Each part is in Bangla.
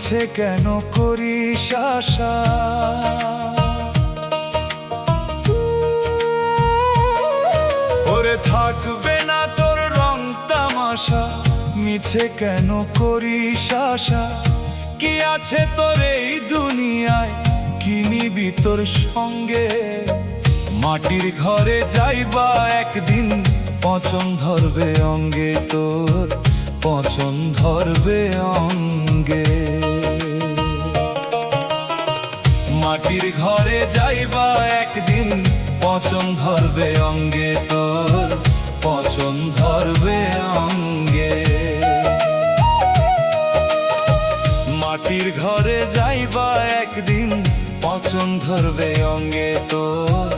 মিছে কেন করিস আশা? ওরে থাকবে না তোর রং তামাশা, মিছে কেন করিস আশা? কি আছে তোর এই দুনিয়ায়, কি নিবি তোর সঙ্গে? মাটির ঘরে যাইবা একদিন, পচন ধরবে অঙ্গে তোর, পচন ধরবে অঙ্গে। মাটির ঘরে যাইবা একদিন, পচন ধরবে অঙ্গে তোর, পচন ধরবে অঙ্গে। মাটির ঘরে যাইবা একদিন, পচন ধরবে অঙ্গে তোর,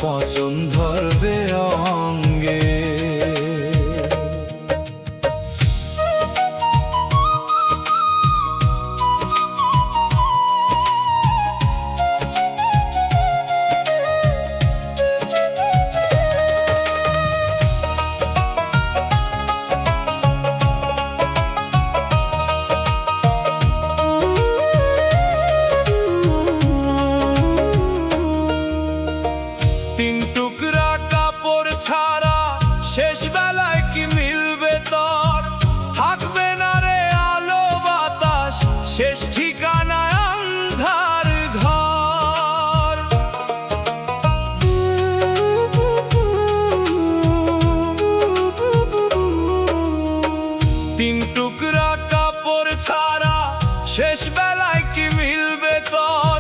পচন ধরবে অঙ্গে। ছাড়া শেষ বেলায় কি মিলবে তোর? থাকবে না রে আলো বাতাস, শেষ ঠিকানায় আন্ধার ঘর। তিন টুকরা কাপড় ছাড়া শেষ বেলায় কি মিলবে তোর?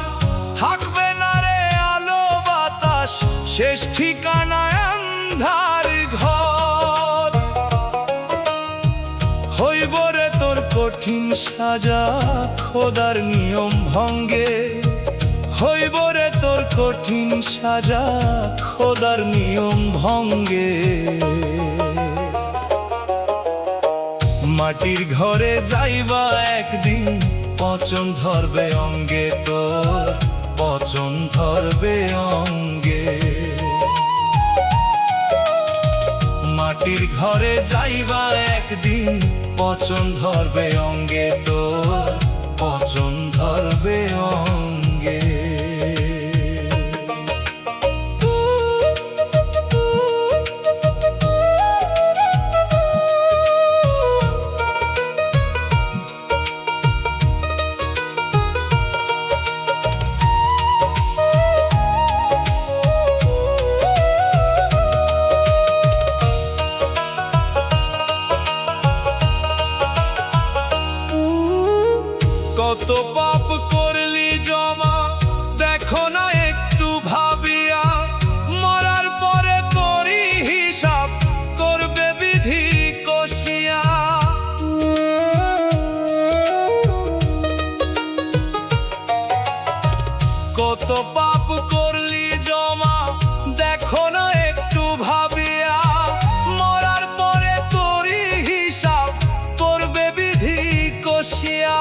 থাকবে না রে আলো বাতাস, শেষ ঠিকানায় আন্ধার ঘর। হইব রে তোর কঠিন সাজা খোদার নিয়ম ভঙ্গে, হইব রে তোর কঠিন সাজা খোদার নিয়ম ভঙ্গে। মাটির ঘরে যাইবা একদিন, পচন ধরবে অঙ্গে তোর, পচন ধরবে অঙ্গে। মাটির ঘরে যাইবা একদিন, পচন ধরবে অঙ্গে তোর, পচন ধরবে অঙ্গে। কত পাপ করলি জমা, দেখো না একটু ভাবিয়া? মরার পরে তোরই হিসাব করবে বিধি কষিয়া। কত পাপ করলি জমা, দেখো না একটু ভাবিয়া? মরার পরে তোরই হিসাব করবে বিধি কষিয়া।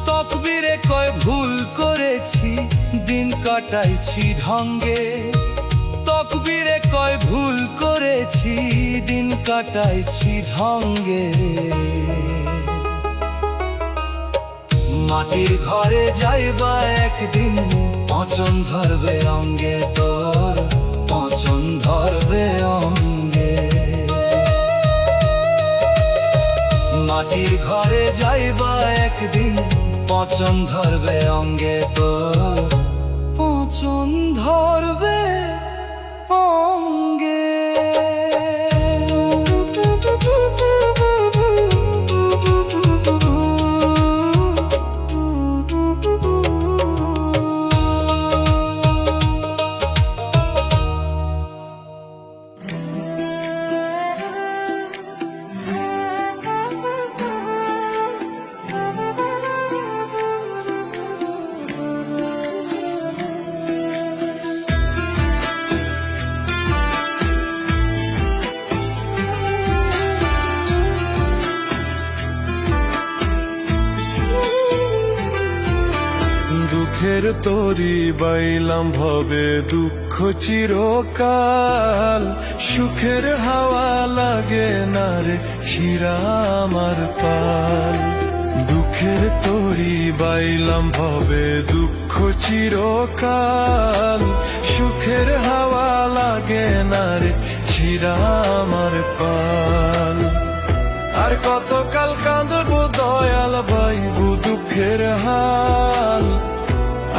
তকবীরে কয় ভুল করেছি, দিন কাটাইছি ঢঙ্গে। তকবীরে কয় ভুল করেছি, দিন কাটাইছি ঢঙ্গে। মাটির ঘরে যাইবা একদিন, পচন ধরবে অঙ্গে তোর, পচন ধরবে অঙ্গে। মাটির ঘরে যাইবা একদিন, পচন ধরবে অঙ্গে তোর, পচন ধরবে অঙ্গে। দুঃখের তরি বাইলাম ভবে দুঃখ চিরকাল, সুখের হাওয়া লাগে না রে ছিঁড়া আমার পাল। দুঃখ সুখের তরি বাইলাম ভবে দুঃখ চিরকাল সুখের হাওয়া লাগে না রে ছিড়া আমার পাল আর কতকাল কাঁদবো দয়াল বাইবু দুঃখের হাল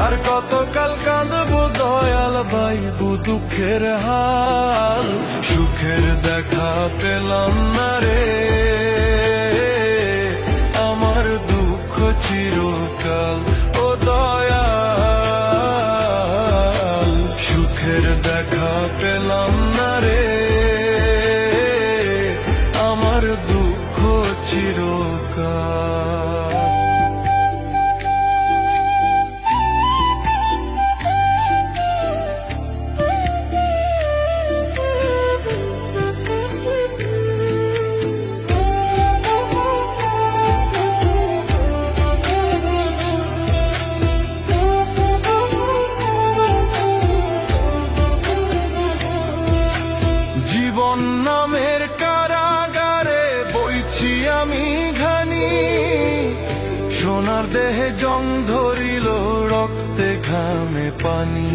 আর কতকাল কাঁদবো দয়াল বাইবু দুঃখের হাল সুখের দেখা পেলাম না রে আমার দুঃখ চিরকাল ও দয়াল সুখের দেখা পেলাম না রে আমার দুঃখ চিরকাল জীবন নামের কারাগারে বইছি আমি ঘানি সোনার দেহে জং ধরিল রক্তে ঘামে পানি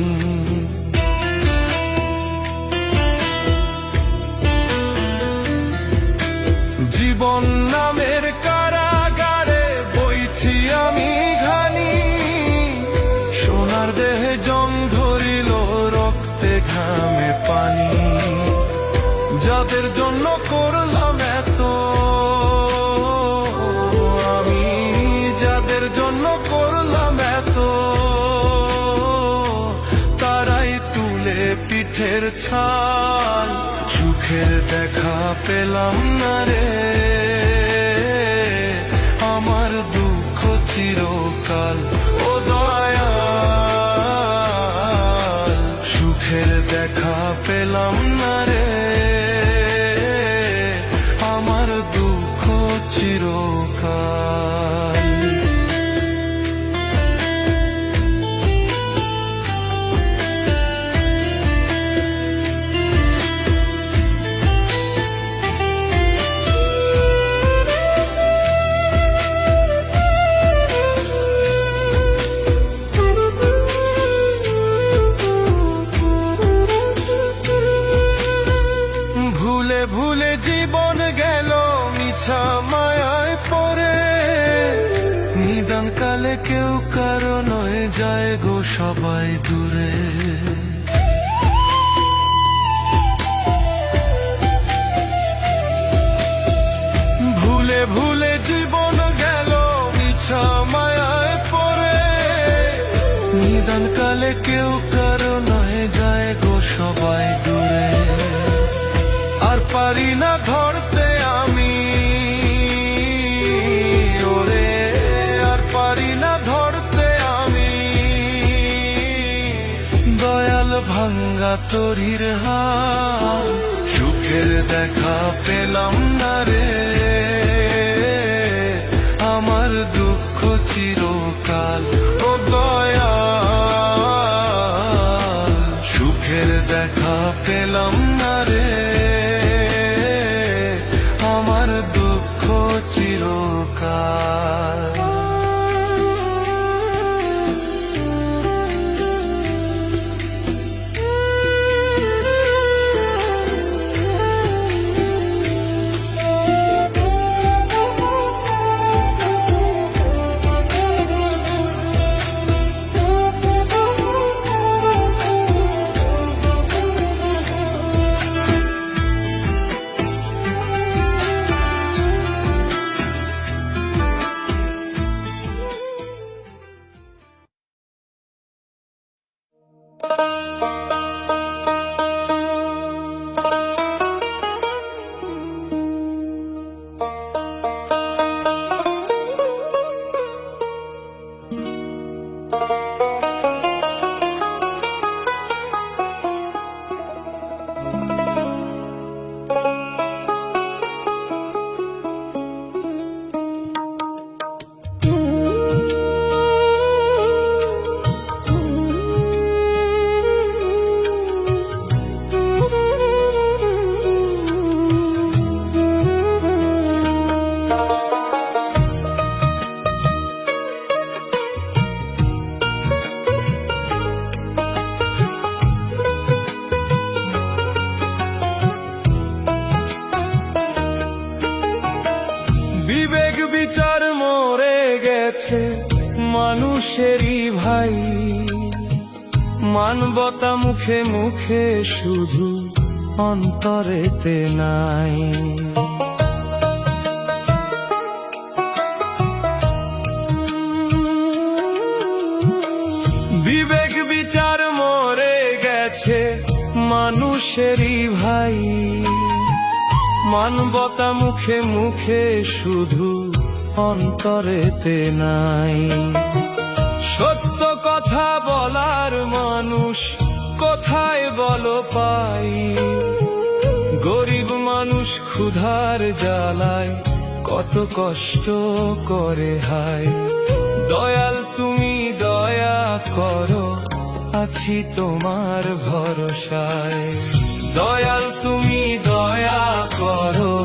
জীবন নামের কারাগারে বইছি আমি ঘানি সোনার দেহে জং ধরিল রক্তে ঘামে পানি যাদের জন্য করলাম এত আমি যাদের জন্য করলাম এত তারাই তুলে পিঠের ছাল সুখের দেখা পেলাম না রে আমার দুঃখ চিরকাল ও দয়াল সুখের দেখা পেলাম না রে আমার দুঃখ চিরকাল ভুলে ভুলে জীবন গেল মিছা মায়ায় পড়ে নিদান কালে কেউ কারো নয় যায় গো সবাই দূরে ভুলে ভুলে জীবন গেল মিছা মায়ায় পড়ে নিদান কালে কেউ কারো নয় যায় গো সবাই দূরে আর পারি না ধরতে আমি ওরে আর পারি না ধরতে আমি দয়াল ভাঙ্গা তরির হাল সুখের দেখা পেলাম না রে আমার দুঃখ চিরকাল ও দয়াল সুখের দেখা পেলাম না রে আমার দুঃখ চিরকাল মানুষেরই ভাই, মানবতা মুখে মুখে শুধু অন্তরেতে নাই। বিবেক বিচার মরে গেছে মানুষেরই ভাই, মানবতা মুখে মুখে শুধু অন্তরেতে নাই। সত্য কথা বলার মানুষ কোথায় বলো পাই, গরিব মানুষ ক্ষুধার জ্বালায় কত কষ্ট করে হায়। দয়াল তুমি দয়া করো, আছি তোমার ভরসায়। দয়াল তুমি দয়া করো,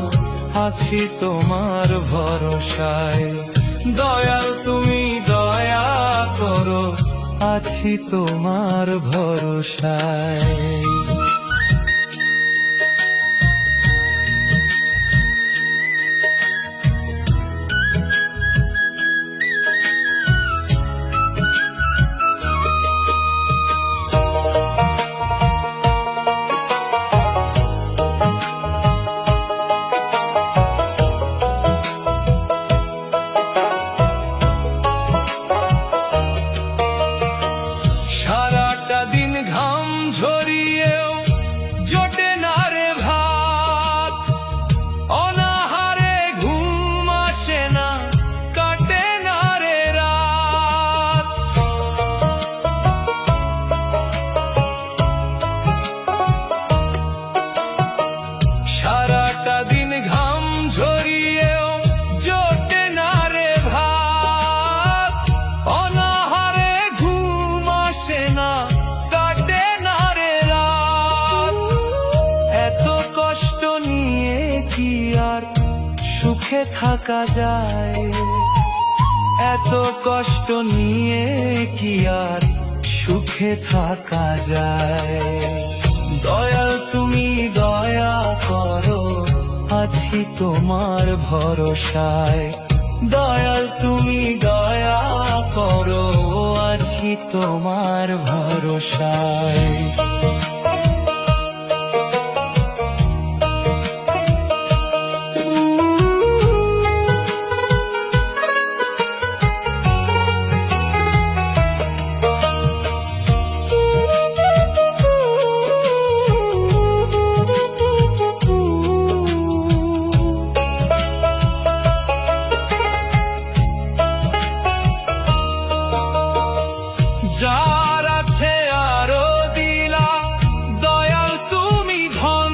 আছি তোমার ভরসায়। দয়াল তুমি দয়া করো, আছি তোমার ভরসায়। সারাটা দিন ঘাম ঝরিয়েও জোটে না রে ভাত, অনাহারে ঘুম আসে না, কাটে না রে রাত। সারাটা দিন ঘাম ঝরিয়েও জোটে না রে ভাত, অনাহারে ঘুম আসে না, কাটে না রে রাত। এত কষ্ট নিয়ে কি আর সুখে থাকা যায়, এত কষ্ট নিয়ে কি আর সুখে থাকা যায়। দয়াল তুমি দয়া করো, আছি তোমার ভরসায়। দয়াল তুমি দয়া করো, আছি তোমার ভরসায়। যার আছে আরো দিলা দয়াল তুমি ধন,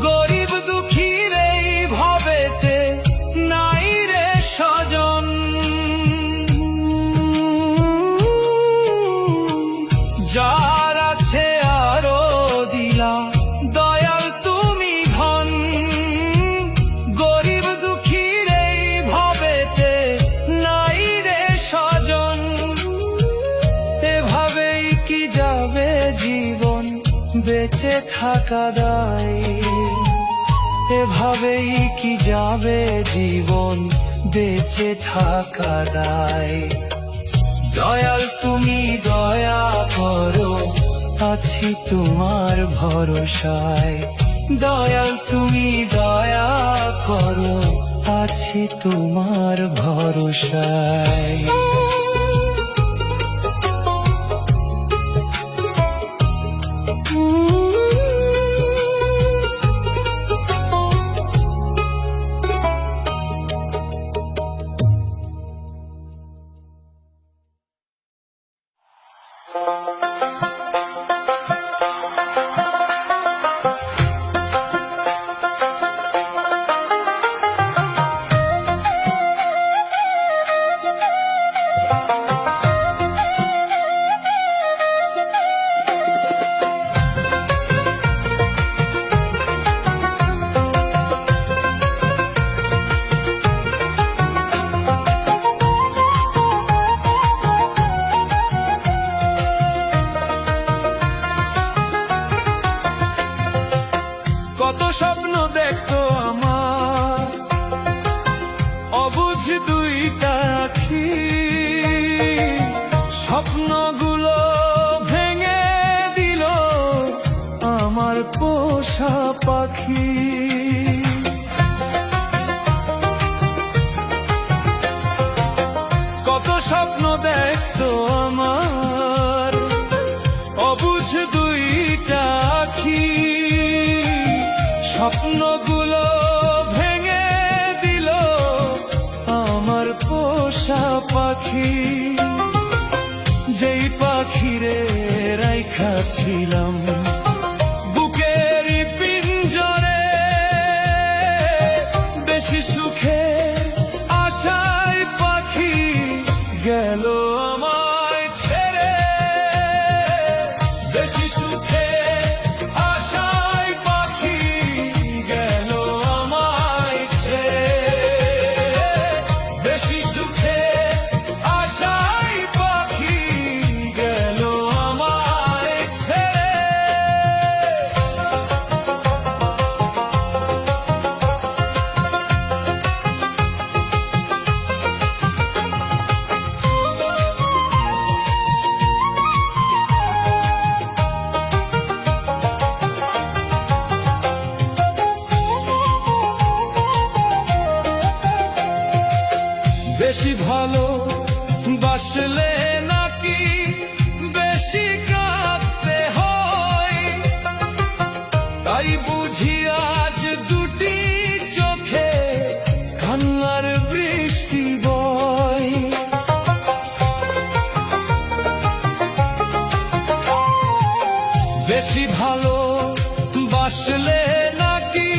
গরিব দুঃখীর এই ভবেতে নাই রে স্বজন। যার আছে আরো দিলা দয়াল তুমি ধন, গরিব দুঃখীর এই ভবেতে নাই রে স্বজন। এভাবেই কি যাবে জীবন বেঁচে থাকা দায়, এভাবেই কি যাবে জীবন বেঁচে থাকা দায়। দয়াল তুমি দয়া করো, আছি তোমার ভরসায়। দয়াল তুমি দয়া করো, আছি তোমার ভরসায়। পাখি। কত স্বপ্ন দেখতো আমার অবুঝ দুইটা আখি, স্বপ্নগুলো ভেঙে দিল আমার পোষা পাখি। যেই পাখিরে রাইখা ছিলাম বুকের পিঞ্জরে, বেশি সুখে আশায় পাখি গেল আমায় ছেড়ে। বেশি সুখে আশায় পাখি গেল আমায় ছেড়ে। বেশি সুখে আশায় পাখি গেল আমায় ছেড়ে। বেশি ভালো বাসলে নাকি বেশি কাঁদতে হয়, তাই বুঝি আজ দুটি চোখে কান্নার বৃষ্টি বয়। বেশি ভালো বাসলে নাকি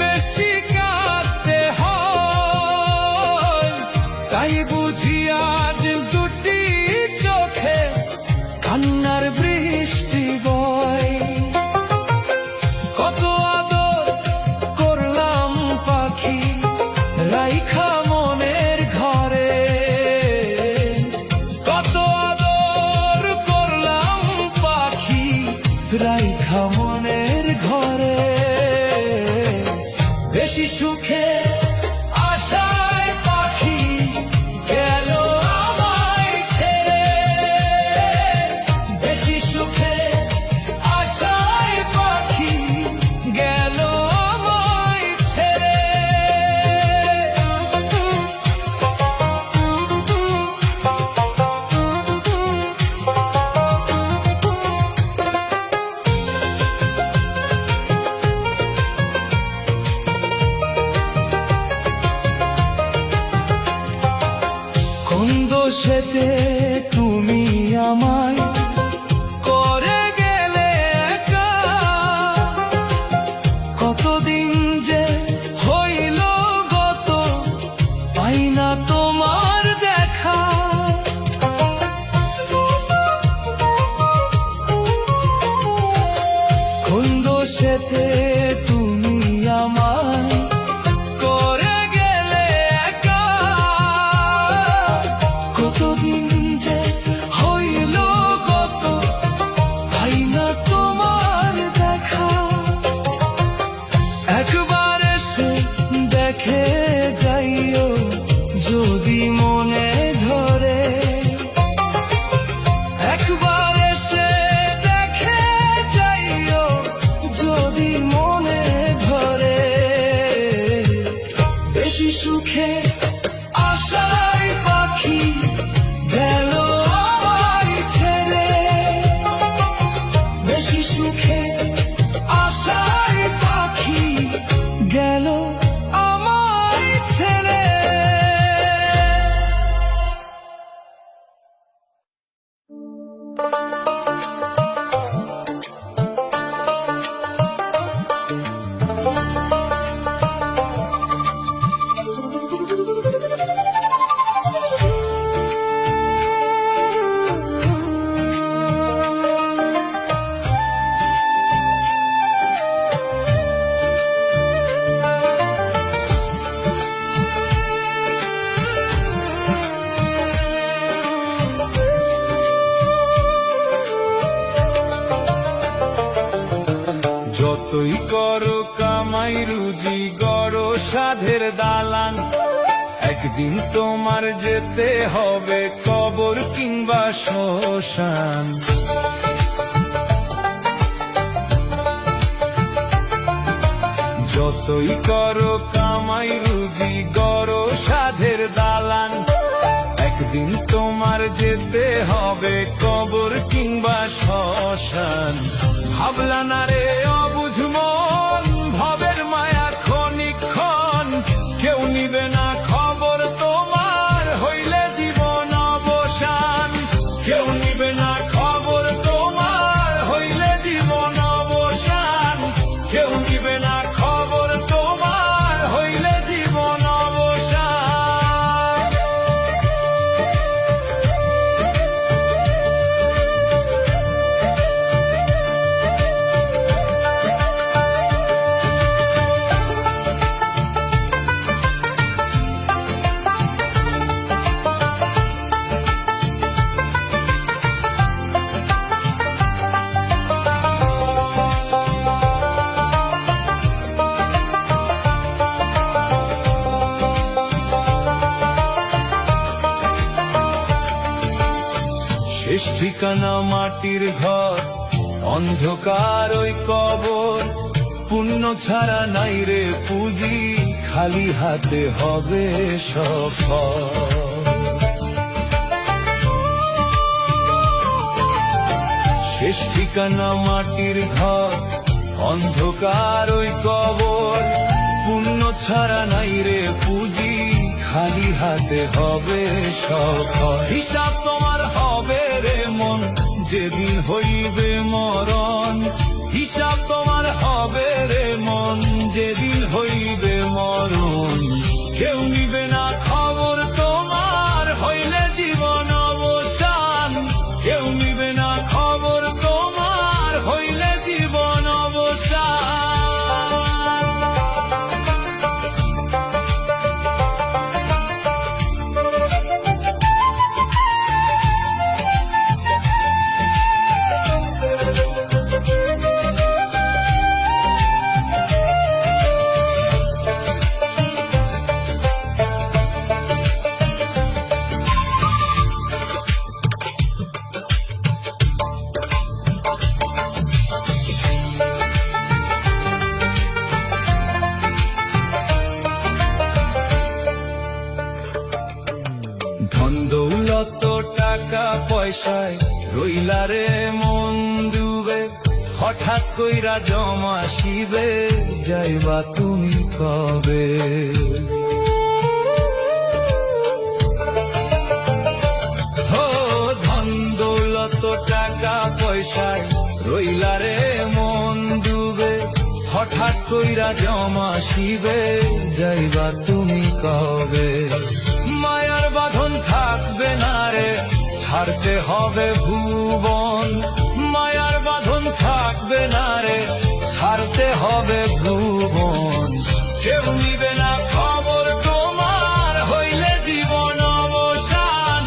বেশি কাঁদতে হয়, তাই বুঝি আজ দুটি চোখে কান্নার বৃষ্টি বয়। কত আদর করলাম পাখি রাইখা মনের ঘরে, কত আদর করলাম পাখি রাইখা মনের ঘরে। বেশি সুখে আশায় পাখি গেল আমায় ছেড়ে। বেশি সুখে আশায় পাখি গেল আমায় ছেড়ে। কোন দোষেতে তুমি আমায় করে গেলে একা, কতদিন যে হইল গত পাই না তোমার দেখা। কোন দোষেতে তুমি আমায় করে গেলে একা, কতদিন যে হইল গত পাই না তোমার দেখা। একবার এসে দেখে যাইও যদি মনে ধরে, একবার এসে দেখে যাইও যদি মনে ধরে। বেশি সুখে আশায় পাখি গেল আমায় ছেড়ে। বেশি সুখে আশায় পাখি গেল আমায় ছেড়ে। যতই করো কামাই রুজি গড়ো সাধের দালান, একদিন তোমার যেতে হবে কবর কিংবা শ্মশান। যতই করো কামাই রুজি গড়ো সাধের দালান, একদিন তোমার যেতে হবে কবর কিংবা শ্মশান। ভাবলা না রে অবুঝ মন, ভবের মায়া ক্ষণিকক্ষণ, কেউ নিবে না খবর তোমার হইলে জীবন অবসান। কেউ নিবে না খবর তোমার হইলে জীবন অবসান। কেউ নিবে না খবর তোমার হইলে জীবন অবসান। শেষ ঠিকানা মাটির ঘর, অন্ধকার ওই কবর, পুণ্য ছাড়া নাই রে পুঁজি, খালি হাতে হবে সফল। শেষ ঠিকানা মাটির ঘর, অন্ধকার ওই কবর, পুণ্য ছাড়া নাই রে পুঁজি, খালি হাতে হবে সফল। হিসাব তোমার হবে রে মন, যেদিন হইবে মরণ। হিসাব তোমার হবে রে মন, যেদিন হইবে মরণ। কেউ নিবে না খবর তোমার হইলে জীবন অবসান। কেউ নিবে না খবর তোমার হইলে জীবন অবসান। ধন দৌলত টাকা পয়সায় রইলা রে মন ডুবে, হঠাৎ কইরা জমা শিবে, যাইবা তুমি কবে? হো ধন দৌলত টাকা পয়সায় রইলা রে মন ডুবে, হঠাৎ কইরা জমা শিবে, যাইবা তুমি কবে? মায়ার বাঁধন থাকবে না রে, ছাড়তে হবে ভুবন। মায়ার বাঁধন থাকবে না রে, ছাড়তে হবে ভুবন। কেউ নিবে না খবর তোমার হইলে জীবন অবসান।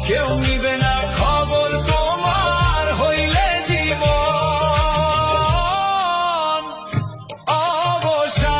কেউ নিবে না খবর তোমার হইলে জীবন অবসান।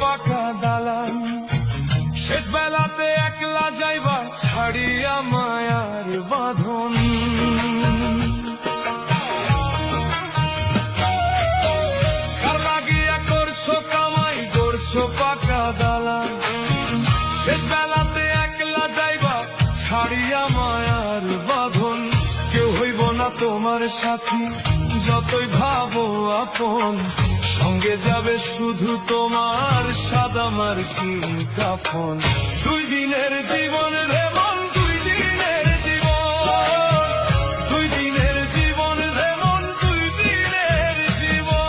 পাকা দালান, শেষ বেলাতে একলা যাইবা ছাড়িয়া মায়ার বাঁধন। কার লাগিয়া করছো কামাই করছো পাকা দালান, শেষ বেলাতে একলা যাইবা ছাড়িয়া তোমার সাথী, যতই ভাবো আপন, সঙ্গে যাবে শুধু তোমার সাদা মার্কিন কাফন। 2 দিনের জীবন রে মন, 2 দিনের জীবন, 2 দিনের জীবন রে মন, 2 দিনের জীবন।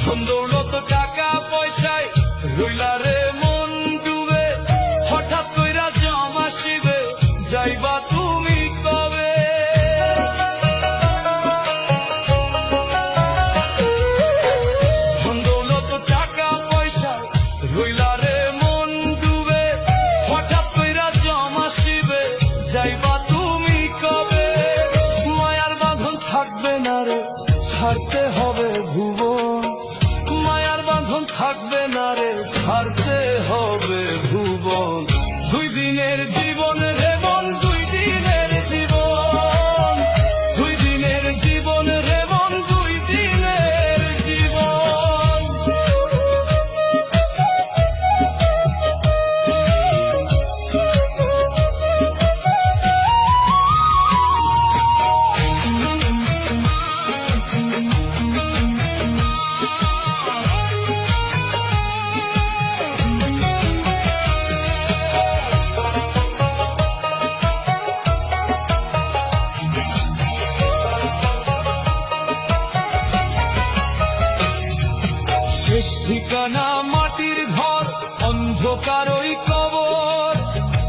ধন দৌলত টাকা পয়সায় রইলা রে মন ডুবে, হঠাৎ কইরা জমা শিবে যাইবা তুমি কবে? ধন দৌলত টাকা পয়সায় রইলা রে মন ডুবে, হঠাৎ কইরা জমা শিবে যাইবা তুমি কবে? মায়ার বাঁধন থাকবে না রে, ছাড়তে হবে ভুবন, মায়ার বাঁধন থাকবে না রে, ছাড়তে হবে ভুবন। 2 দিনের জীবন রে মন, 2 দিনের জীবন, 2 দিনের জীবন রে মন, 2 দিনের জীবন। শেষ ঠিকানা মাটির ঘর, অন্ধকার ওই কবর,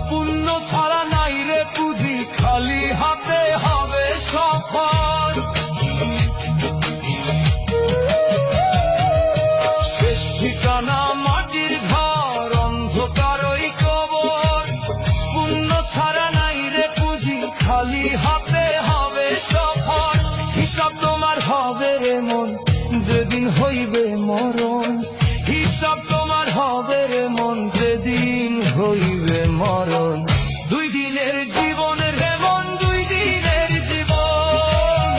পুণ্য ছাড়া নাই রে পুঁজি, খালি হাতে হবে সফর। শেষ ঠিকানা মাটির ঘর, অন্ধকার ওই কবর, পুণ্য ছাড়া নাই রে পুঁজি, খালি হাতে হবে সফর। হিসাব তোমার হবে রে মন, যেদিন হইবে মরণ, হিসাব তোমার হবে রে মন, যেদিন হইবে মরণ। 2 দিনের জীবন রে মন, 2 দিনের জীবন,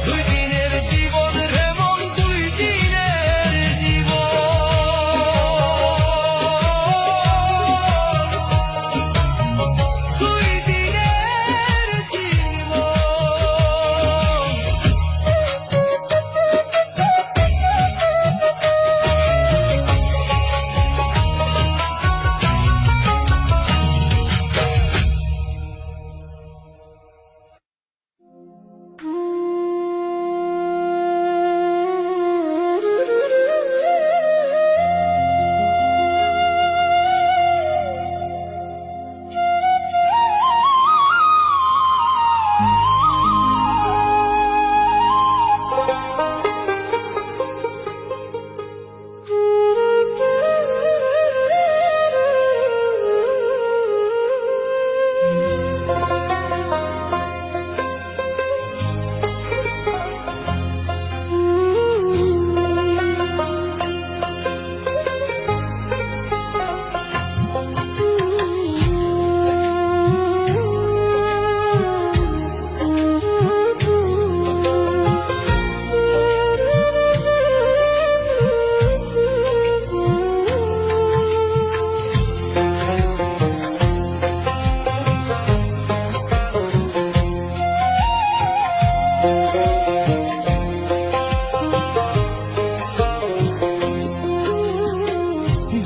2 দিনের জীবন রে মন, 2 দিনের জীবন, 2 দিনের জীবন।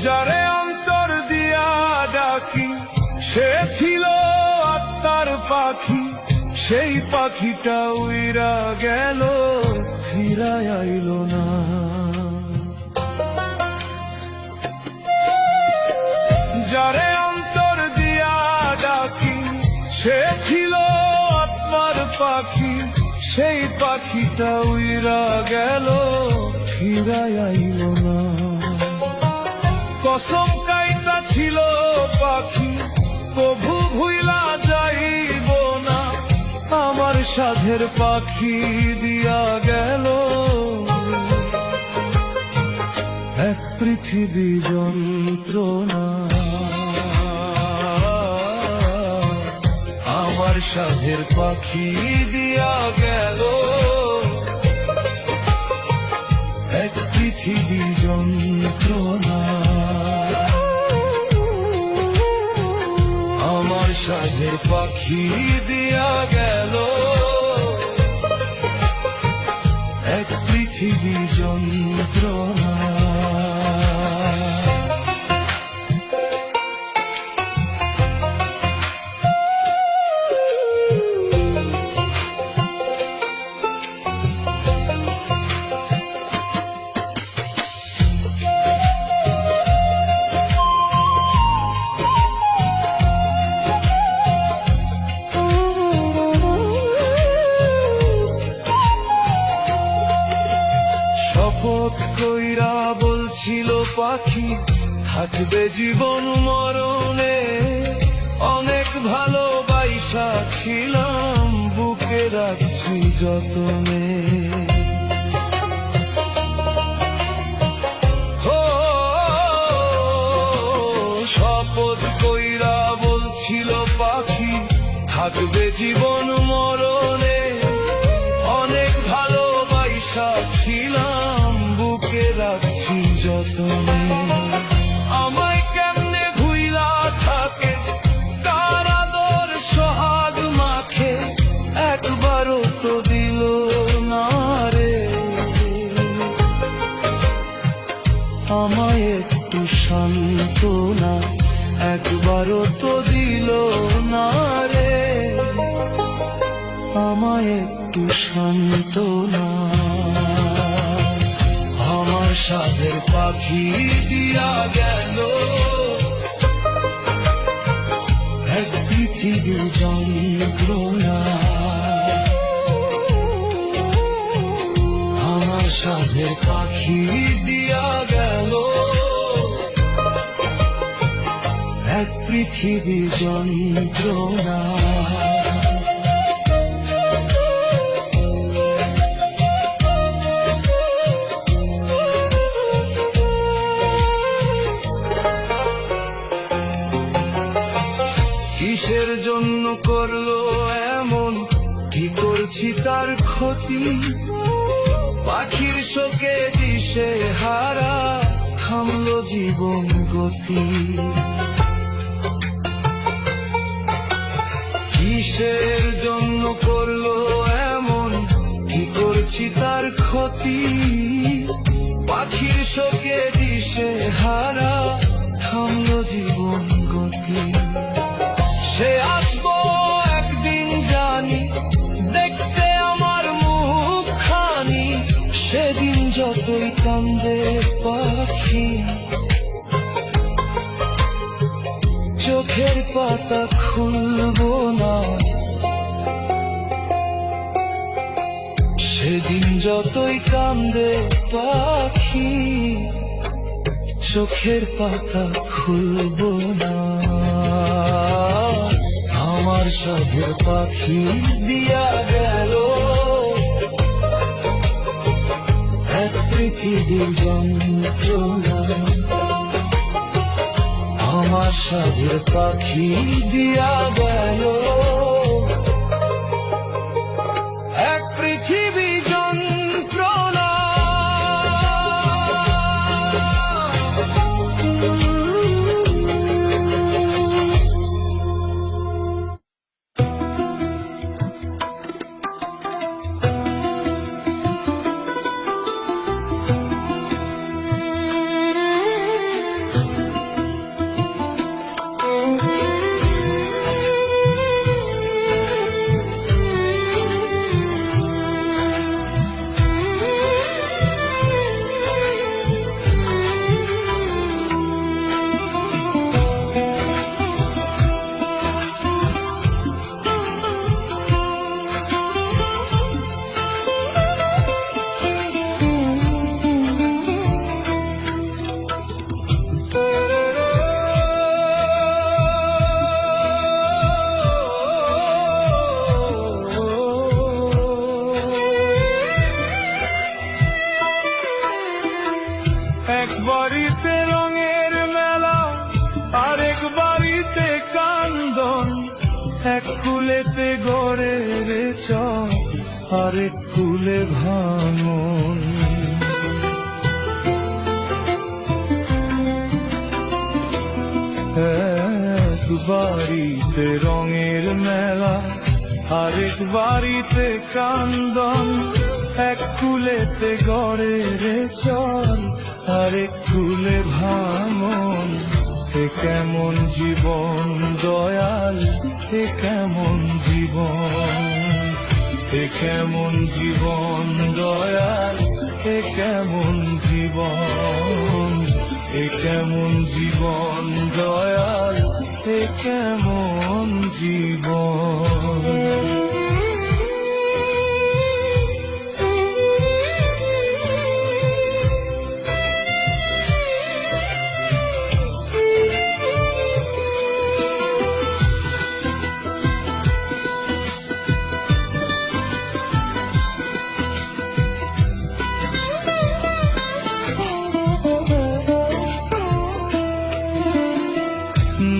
যারে অন্তর দিয়া ডাকি, সে ছিল আত্মার পাখি, সেই পাখিটা উইরা গেল, ফিরায় আইল না। যারে অন্তর দিয়া ডাকি, সে ছিল আত্মার পাখি, সেই পাখিটা উইরা গেল, ফিরায় আইল না। কসম কাইটা ছিল পাখি, কভু ভুইলা যাইব না, আমার সাধের পাখি দিয়া গেল এক পৃথিবী যন্ত্রণা। আমার সাধের পাখি দিয়া গেল এক পৃথিবী যন্ত্রণা। আমার সাধের পাখি দিয়া গেল এক পৃথিবী যন্ত্রণা। শপথ কইরা বলছিল পাখি থাকবে জীবন মরণে, অনেক ভালোবাসা ছিলাম বুকে রাখছি যতনে। ও শপথ কইরা বলছিল পাখি থাকবে জীবন মরণে, অনেক ভালোবাসা ছিলাম বুকে রাখছি যতনে। আমায় কেমনে ভুইলা থাকে কার আদর সোহাগ মাখে, একবারও তো দিল না রে। আমায় একটু সান্ত্বনা একবারও তো দিল না রে। আমায় একটু সান্ত্বনা। আমার সাধের পাখি দিয়া গেল এক পৃথিবী যন্ত্রণা। আমার সাধের পাখি দিয়া গেল এক পৃথিবী যন্ত্রণা। কিসের জন্য করলো এমন, কি করছি তার ক্ষতি, পাখির শোকে দিশে হারা থামলো জীবন গতি। কিসের জন্য করলো এমন, কি করছি তার ক্ষতি, পাখির শোকে দিশে হারা থামলো জীবন গতি। সে আসবো একদিন জানি দেখতে আমার মুখখানি, সেদিন যতই কান্দে পাখি চোখের পাতা খুলবো না। সেদিন যতই কান্দে পাখি চোখের পাতা খুলবো না। আমার সাধের পাখি দিয়া গেল এক পৃথিবী যন্ত্রণা। আমার সাধের পাখি দিয়া গেল এক পৃথিবী যন্ত্রণা। আরেক কুলে ভাঙন। এক বাড়িতে রঙের মেলা, আরেক বাড়িতে কান্দন, এক কুলেতে গড়ের চল, আরেক কুলে ভাঙন। এ কেমন জীবন দয়াল, এ কেমন জীবন, এ কেমন জীবন দয়াল, এ কেমন জীবন, এ কেমন জীবন দয়াল, এ কেমন জীবন।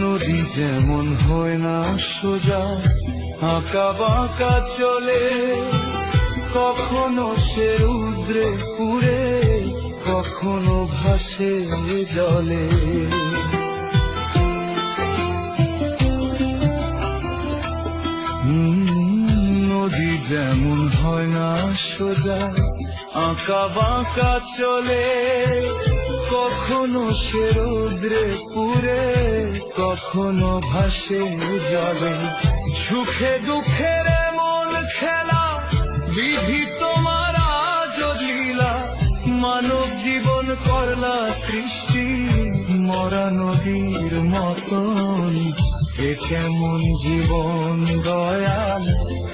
নদী যেমন হয় না সোজা, আঁকা বাঁকা চলে, কখনো সে রুদ্রে পুড়ে, কখনো ভাসে জলে। নদী যেমন হয় না সোজা, আঁকা বাঁকা চলে, কখনো সে রৌদ্রে পুড়ে, কখনো ভাসে জলে। সুখে দুঃখের এমন খেলা, বিধি তোমার আজ লীলা, মানব জীবন করলা সৃষ্টি মরা নদীর মতন। এ কেমন জীবন দয়াল,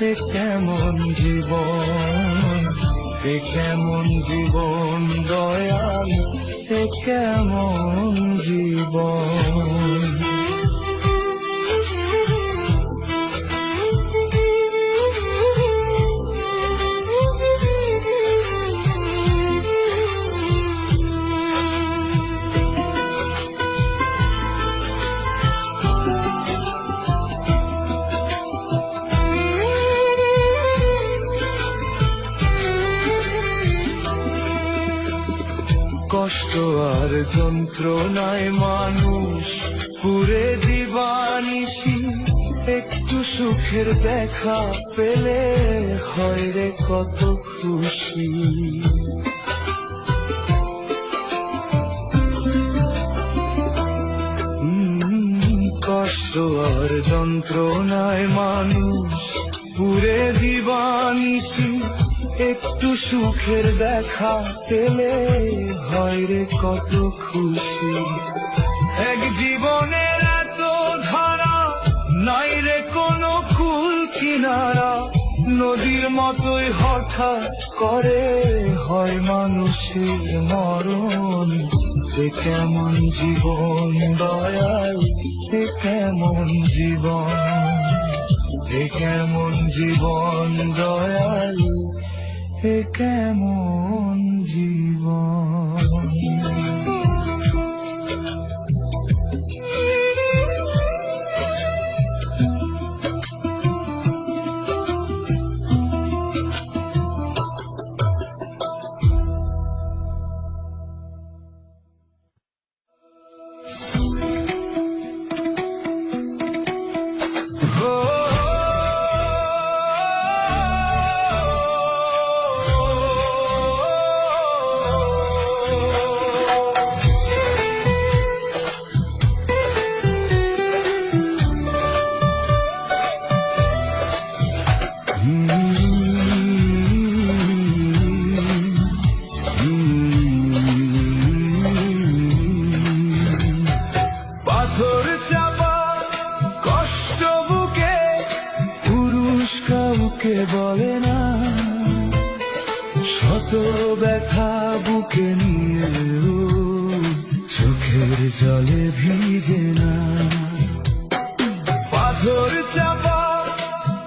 এ কেমন জীবন, এ কেমন জীবন দয়াল, এ কেমন জীবন। কষ্ট আর যন্ত্রণায় মানুষ পুরে দিবানিশি, একটু সুখের দেখা পেলে হয় রে কত খুশি। কষ্ট আর যন্ত্রণায় মানুষ পুরে দিবানিশি, একটু সুখের দেখা পেলে হয় রে কত খুশি। এক জীবনের এত ধারা, নাই রে কোনো কুল কিনারা, নদীর মতোই হঠাৎ করে হয় মানুষের মরণ। এ কেমন জীবন দয়াল, এ কেমন জীবন, এ কেমন জীবন দয়াল, এ কেমন জীবন। পাথর চাপা কষ্ট বুকে, পুরুষ কাউকে বলে না, শত ব্যথা বুকে নিয়েও চোখের জলে ভিজে না। পাথর চাপা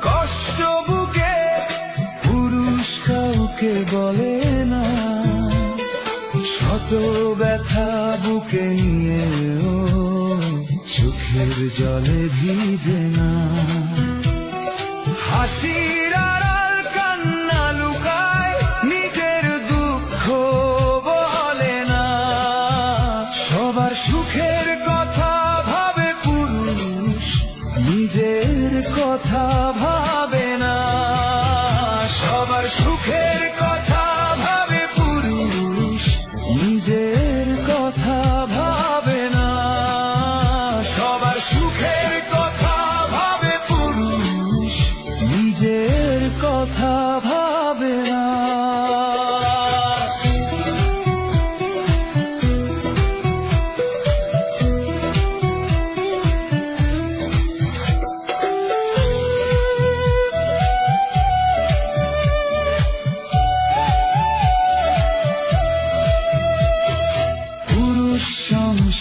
কষ্ট বুকে, পুরুষ কাউকে বলে না, শত ব্যথা বুকে নিয়েও চোখের জলে ভিজে না। হাসির আড়াল কান্না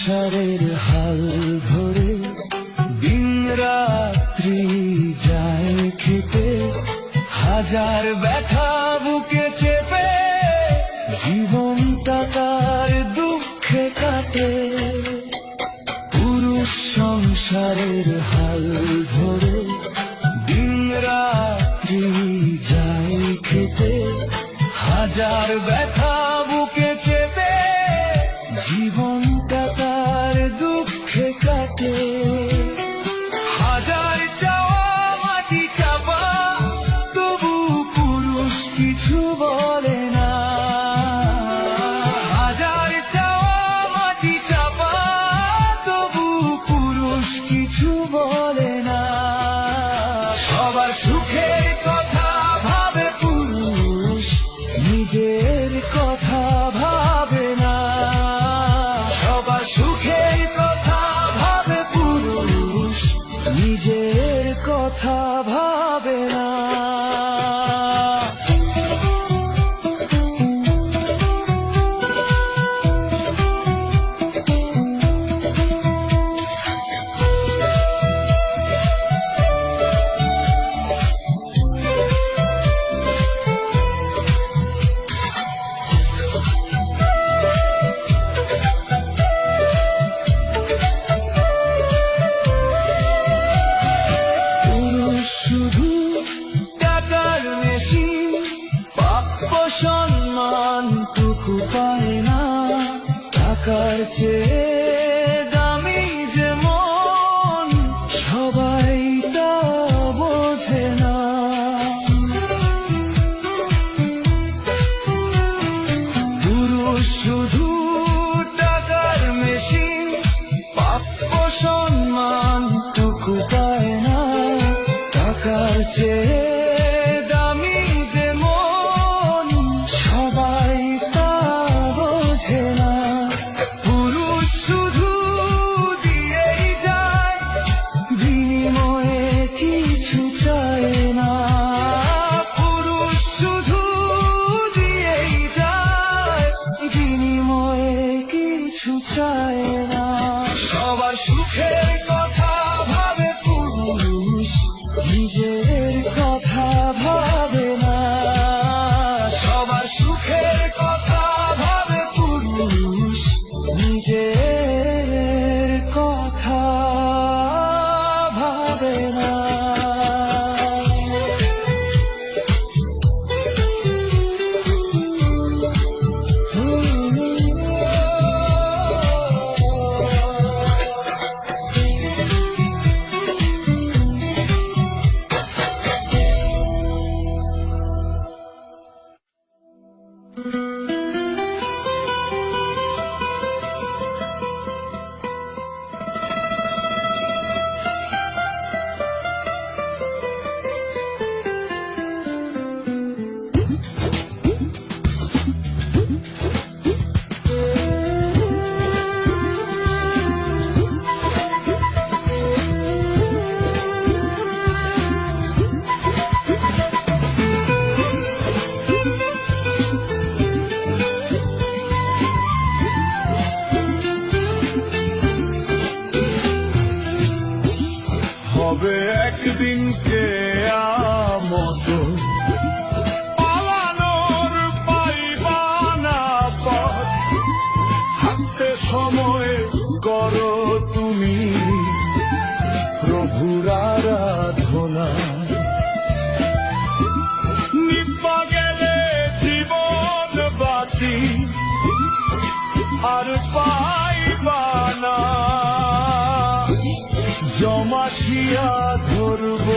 সংসারের হাল ধরে দিন রাত্রি যায় খেতে, হাজার ব্যথা বুকে চেপে জীবনটা তার দুঃখে কাটে। পুরুষ সংসারের হাল ধরে দিন রাত্রি যায় খেতে, হাজার ব্যথা বুকে চেপে জীবনটা তার দুঃখে কাটে। হাজার চাওয়া মাটি চাপা তবু পুরুষ কিছু বলে না। হাজার চাওয়া মাটি চাপা তবু পুরুষ কিছু বলে না। সবার সুখের কথা ভাবে পুরুষ, নিজের কথা ভাবে না। সবার সুখের কথা ভাবে পুরুষ, নিজের কথা ভাবে না। সম্মানটুকু পায় না, টাকার চেয়ে দামি যে মন সবাই তা বোঝে না। পুরুষ শুধু টাকার মেশিন, প্রাপ্য সম্মানটুকু পায় না, টাকার চেয়ে চায় না। সবার সুখের কথা ভাবে পুরুষ, নিজের কথা ভাবে না। সবার সুখের কথা ভাবে পুরুষ, নিজের কথা ভাবে না। হবে একদিন কিয়ামত, পালানোর পাইবা না পথ। হাতে সময় করো তুমি প্রভুর আরাধনা, নিভা গেলে জীবন বাতি আর পাইবা না। জমাসিয়া ধরব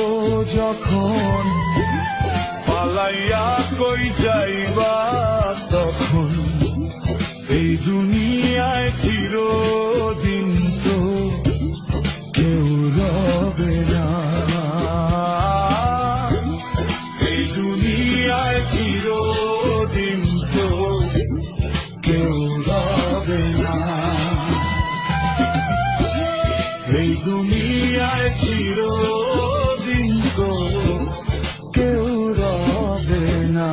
যখন, পালাইয়া কই যাইবা তখন। এই দুনিয়ায় চিরদিন তো কেউ রবে না। এই দুনিয়ায় চিরদিন তো কেউ রবে না। এই দুনিয়ায় চিরদিন তো কেউ রবে না।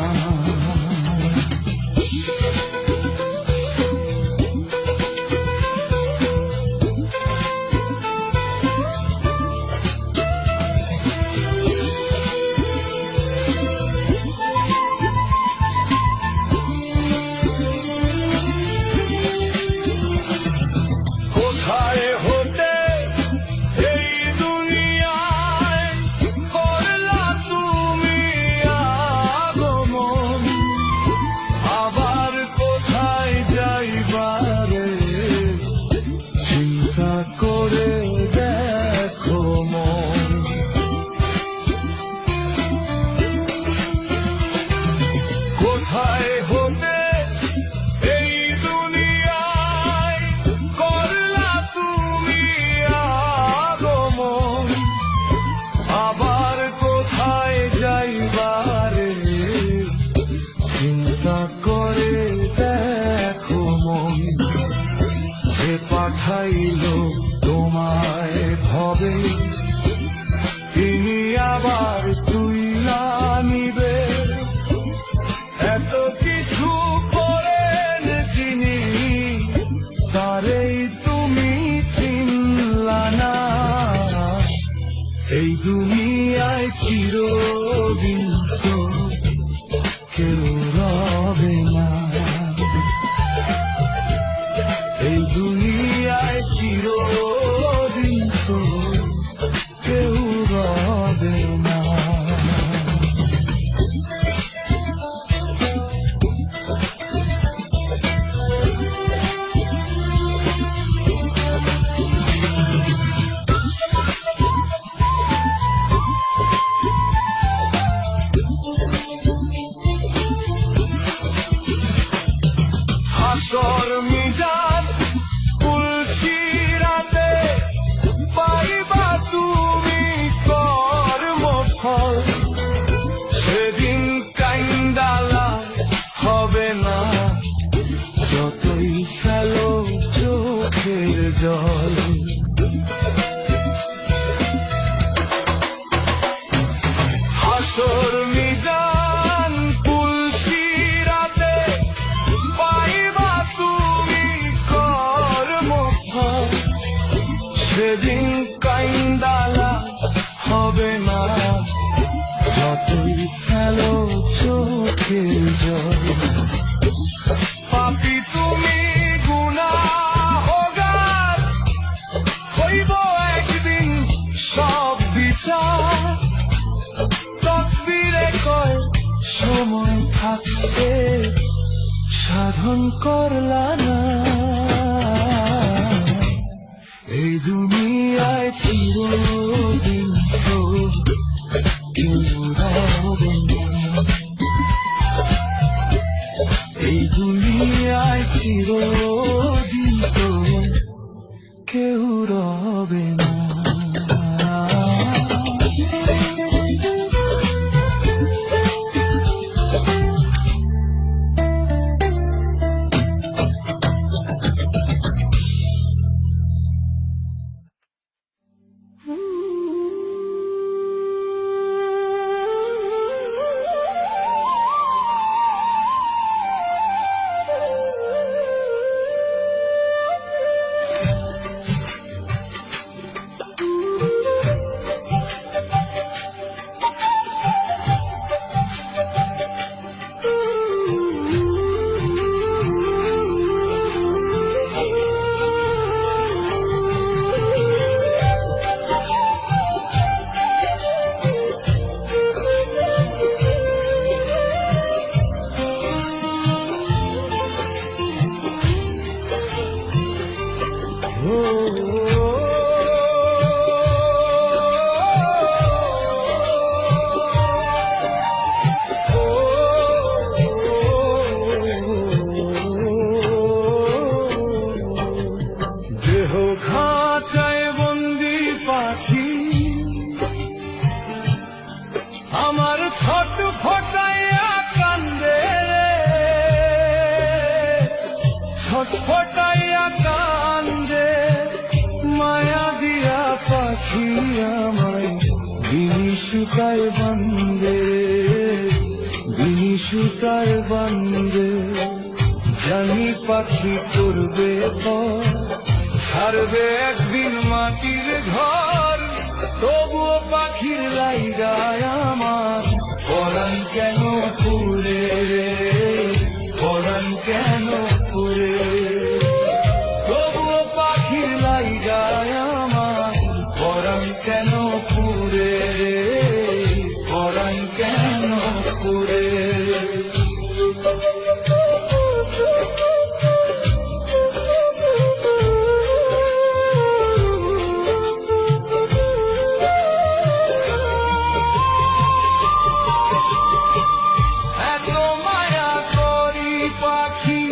পাঠাইল তোমায় ভবে, তিনি আবার তুইলা নিবে। এত কিছু করেন যিনি, তারেই তুমি চিনলা না। এই দুনিয়ায় চিরদিন তো কেউ রবে না, এই দুনিয়ায় চিরদিন তো কেউ রবে না। হাসর মিজান পুলসিরাতে পাইবা তুমি কর্মফল, সেদিন কাইন্দালা হবে না যতই ফেলো চোখের জল। হাসর মিজান পুলসিরাতে পাইবা তুমি কর্মফল, সেদিন কাইন্দালা হবে না যতই ফেলো চোখের জল। পাপী তুমি গুনাহগার, হইব একদিন সব বিচার। তকদিরে কয় সময় থাকতে সাধন করলা না, এই দুনিয়ায় চিরদিন তো কেউ রবে না, এই দুনিয়ায় চিরদিন তো কেউ রবে না। দেহ খাঁচায় বন্দি পাখি, আমার ছোট ফটাইয়া কান্দে, ছোট ফটাইয়া কান্দে। মায়া দিয়া পাখি আমায় বিনি সুতায় বান্ধে, বিনি সুতায় বান্ধে। জানি পাখি করবে পর, ছাড়বে একদিন মাটির ঘর। তবুও পাখির লাইগায় আমার পরাণ কেন পুরে রে, পরাণ কেন পুরে। তবুও পাখির লাইগায় আমার পরাণ কেন পুরে রে, পরাণ কেন পুরে। এত মায়া করি পাখি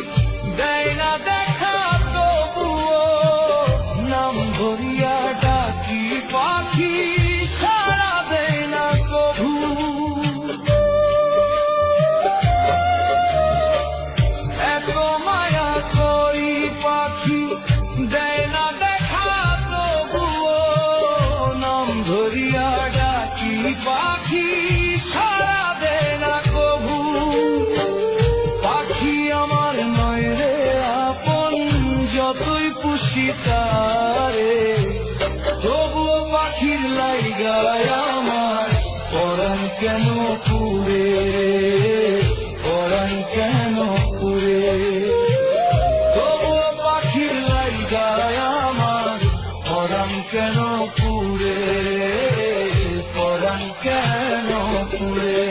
সীতারে, তবুও পাখির লাইগায় আমার পরাণ কেন পুরে, পরাণ কেন পুরে। তবুও পাখির লাইগায় আমার পরাণ কেন পুরে, পরাণ কেন পুরে।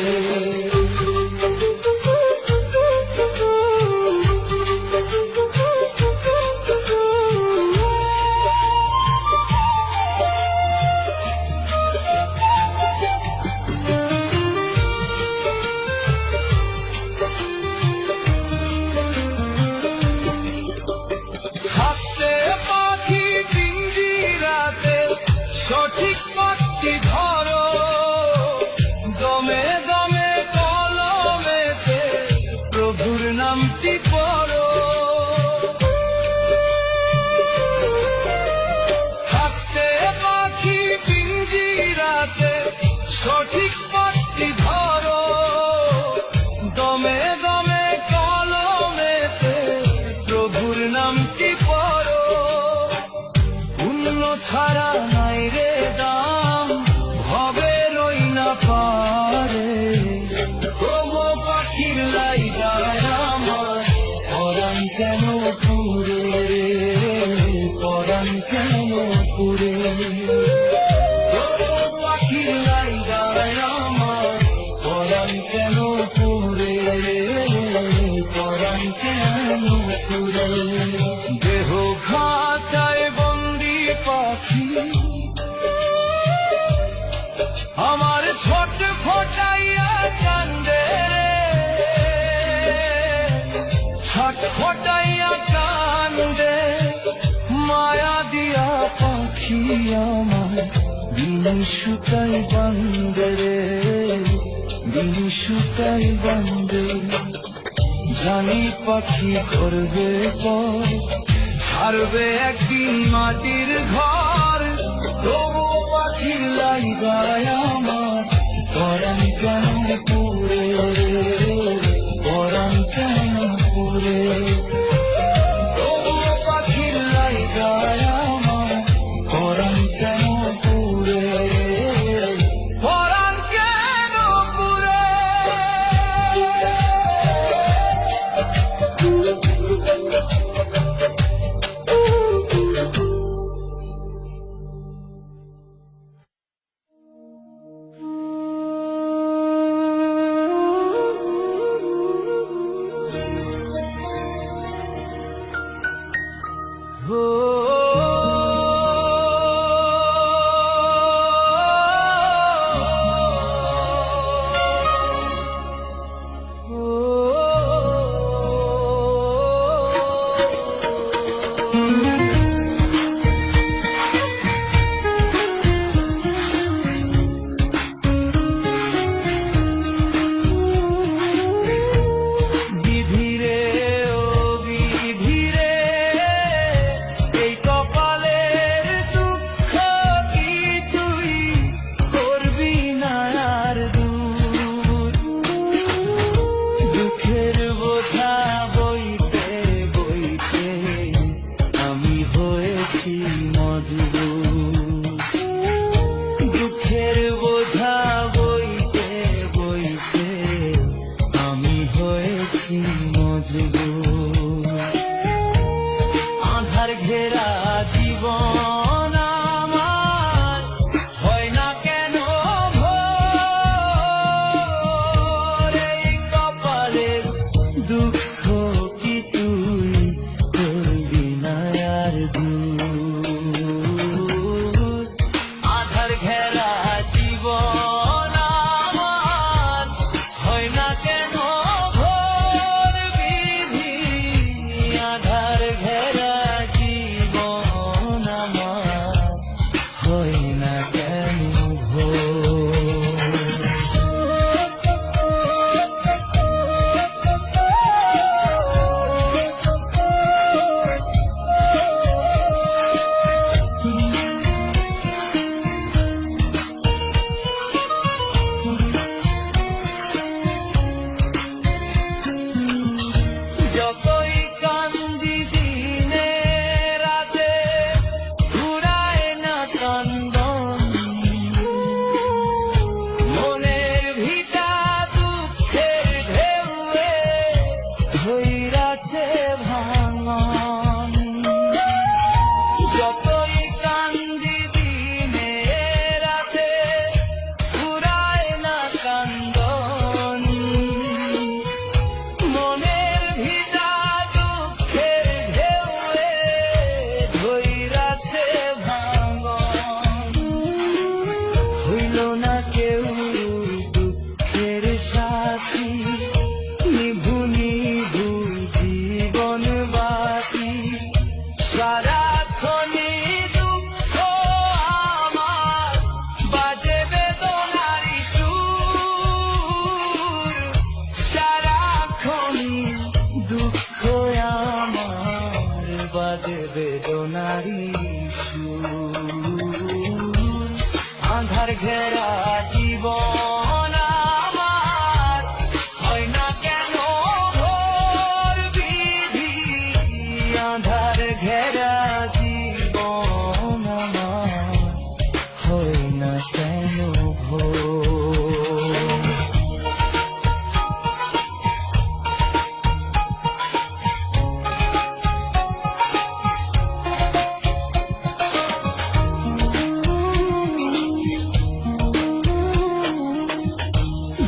থাকতে পাখি পিঞ্জিরাতে সঠিক পথটি ধরো, দমে দমে কলমেতে প্রভুর নামটি পড়ো। থাকতে পাখি পিঞ্জিরাতে সঠিক পথটি ধরো, দমে দমে কলমেতে প্রভুর নামটি পড়ো। পুণ্য ছাড়া নাই রে দাম, ভবে রই না পারে। তবু পাখির লাইগায় আমার পরাণ কেন পুরে, পরাণ কেন পুরে। তবু পাখির লাইগায় আমার পরাণ কেন পুরে, পরাণ কেন পুরে। দেহ খাঁচায় বন্দি পাখি আমার ছোট ফোটাইয়া কান্দে, ছট ফোটাইয়া কান্দে। মায়া দিয়া পাখি আমার বিনি সুতাই বান্দে রে, বিনি সুতাই বান্দে। জানি পাখি করবে পর, ছাড়বে একদিন মাটির ঘর। তবু পাখির লাইগায় আমার পরাণ কেন পুরে, পরাণ কেন পুরে। তবু পাখির লাইগায় আমার পরাণ কেন পুরে, পরাণ কেন পুরে। বিধিরে ও বিধিরে, এই বেদনারি সুর আঁধার ঘেরা জীবন আমার হয় না কেন ভোর বিধি আঁধার ঘেরা জীবন আমার হয় না কেন ভোর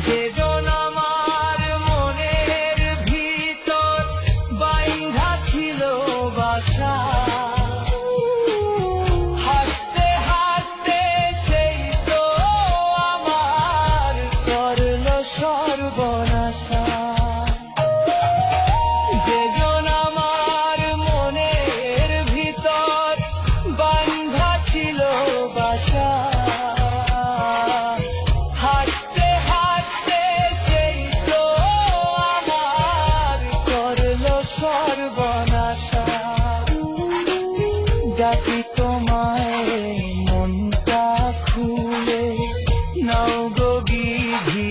যেজন আমার মনের ভিতর বাইন্ধা ছিল বাসা হাসতে হাসতে সেই তো আমার করলো সর্বনাশা যেজন আমার মনের ভিতর বান্ধা ছিল বাসা হাসতে হাসতে সেই তো আমার করলো সর্বনাশা ডাকি তোমায় মনটা খুলে নাও গো বিধি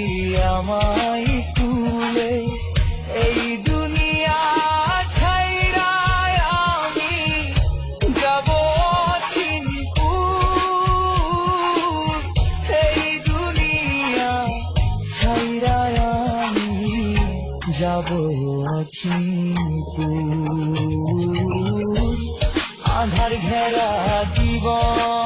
আমায় তুলে এই দুনিয়া ছাইরা আমি যাব চিনপুর এই দুনিয়া ছাইরা আমি যাব চিনপুর আধার ঘেরা জীবন